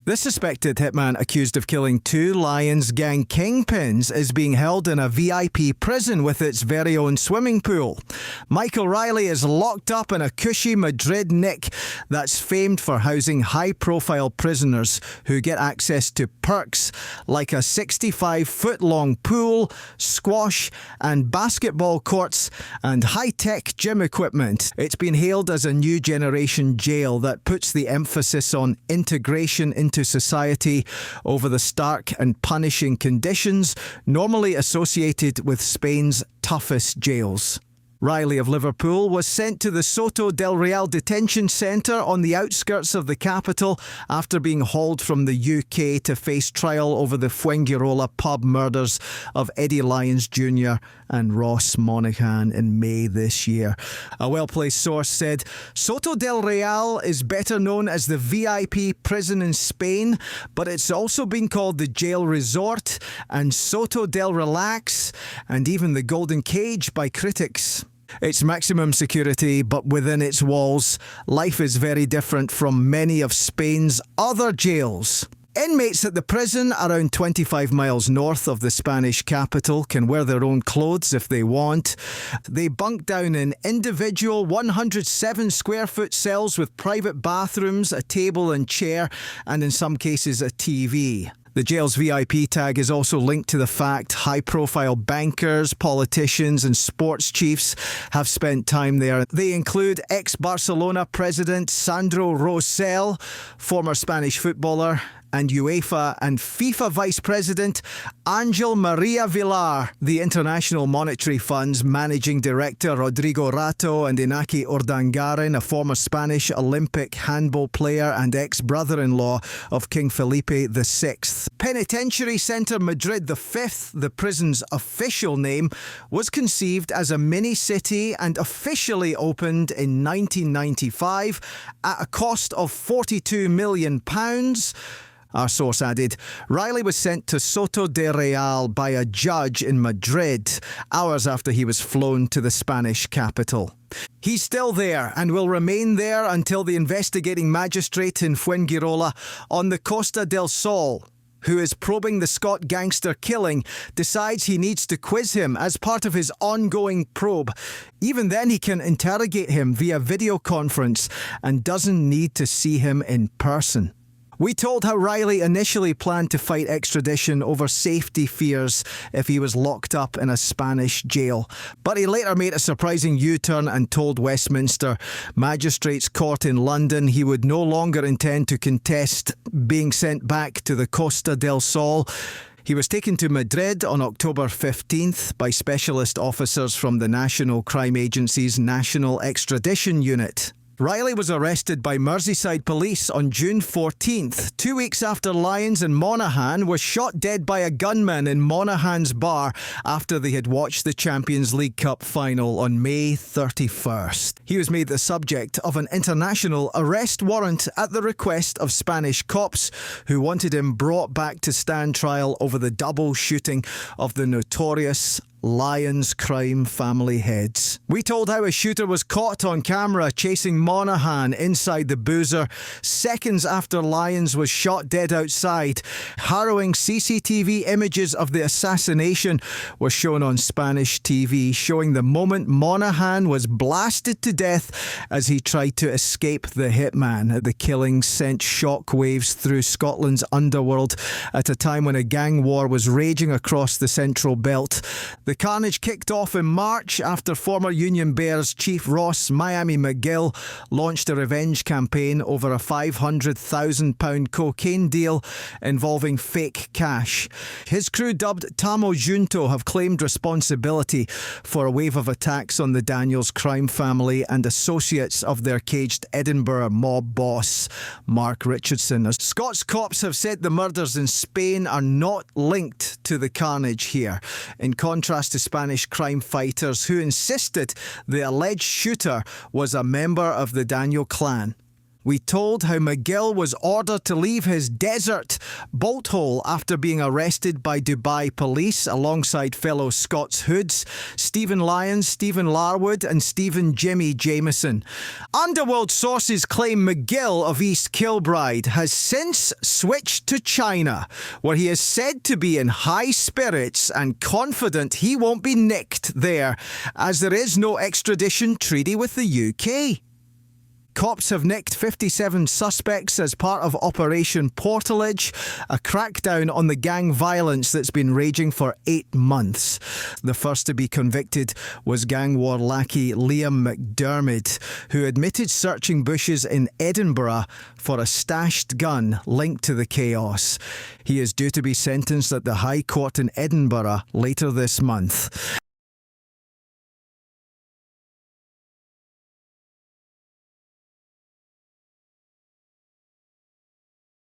The suspected hitman accused of killing two Lyons gang kingpins is being held in a VIP prison with its very own swimming pool. Michael Riley is locked up in a cushy Madrid nick that's famed for housing high-profile prisoners who get access to perks like a 65-foot-long pool, squash and basketball courts and high-tech gym equipment. It's been hailed as a new generation jail that puts the emphasis on integration into society over the stark and punishing conditions normally associated with Spain's toughest jails. Riley of Liverpool was sent to the Soto del Real detention centre on the outskirts of the capital after being hauled from the UK to face trial over the Fuengirola pub murders of Eddie Lyons Jr. and Ross Monaghan in May this year. A well-placed source said, Soto del Real is better known as the VIP prison in Spain, but it's also been called the Jail Resort and Soto del Relax and even the Golden Cage by critics. It's maximum security, but within its walls, life is very different from many of Spain's other jails. Inmates at the prison, around 25 miles north of the Spanish capital, can wear their own clothes if they want. They bunk down in individual 107 square foot cells with private bathrooms, a table and chair, and in some cases a TV. The jail's VIP tag is also linked to the fact high-profile bankers, politicians and sports chiefs have spent time there. They include ex-Barcelona president Sandro Rosell, former Spanish footballer, and UEFA and FIFA Vice President Angel Maria Villar, the International Monetary Fund's Managing Director Rodrigo Rato and Inaki Urdangarin, a former Spanish Olympic handball player and ex-brother-in-law of King Felipe VI. Penitentiary Centre Madrid V, the prison's official name, was conceived as a mini-city and officially opened in 1995 at a cost of £42 million. Our source added, Riley was sent to Soto de Real by a judge in Madrid, hours after he was flown to the Spanish capital. He's still there and will remain there until the investigating magistrate in Fuengirola on the Costa del Sol, who is probing the Scot gangster killing, decides he needs to quiz him as part of his ongoing probe. Even then, he can interrogate him via video conference and doesn't need to see him in person. We told how Riley initially planned to fight extradition over safety fears if he was locked up in a Spanish jail. But he later made a surprising U-turn and told Westminster Magistrates' Court in London he would no longer intend to contest being sent back to the Costa del Sol. He was taken to Madrid on October 15th by specialist officers from the National Crime Agency's National Extradition Unit. Riley was arrested by Merseyside police on June 14th, 2 weeks after Lyons and Monaghan were shot dead by a gunman in Monaghan's bar after they had watched the Champions League Cup final on May 31st. He was made the subject of an international arrest warrant at the request of Spanish cops who wanted him brought back to stand trial over the double shooting of the notorious Lyons crime family heads. We told how a shooter was caught on camera chasing Monaghan inside the boozer seconds after Lyons was shot dead outside. Harrowing CCTV images of the assassination were shown on Spanish TV, showing the moment Monaghan was blasted to death as he tried to escape the hitman. The killing sent shockwaves through Scotland's underworld at a time when a gang war was raging across the Central Belt. The carnage kicked off in March after former Union Bears chief Ross Miami McGill launched a revenge campaign over a £500,000 cocaine deal involving fake cash. His crew, dubbed Tamo Junto, have claimed responsibility for a wave of attacks on the Daniels crime family and associates of their caged Edinburgh mob boss, Mark Richardson. Scots cops have said the murders in Spain are not linked to the carnage here, in contrast to Spanish crime fighters who insisted the alleged shooter was a member of the Daniel clan. We told how McGill was ordered to leave his desert bolt hole after being arrested by Dubai police alongside fellow Scots hoods Stephen Lyons, Stephen Larwood and Stephen Jimmy Jameson. Underworld sources claim McGill of East Kilbride has since switched to China, where he is said to be in high spirits and confident he won't be nicked there, as there is no extradition treaty with the UK. Cops have nicked 57 suspects as part of Operation Portalage, a crackdown on the gang violence that's been raging for 8 months. The first to be convicted was gang war lackey Liam McDermott, who admitted searching bushes in Edinburgh for a stashed gun linked to the chaos. He is due to be sentenced at the High Court in Edinburgh later this month.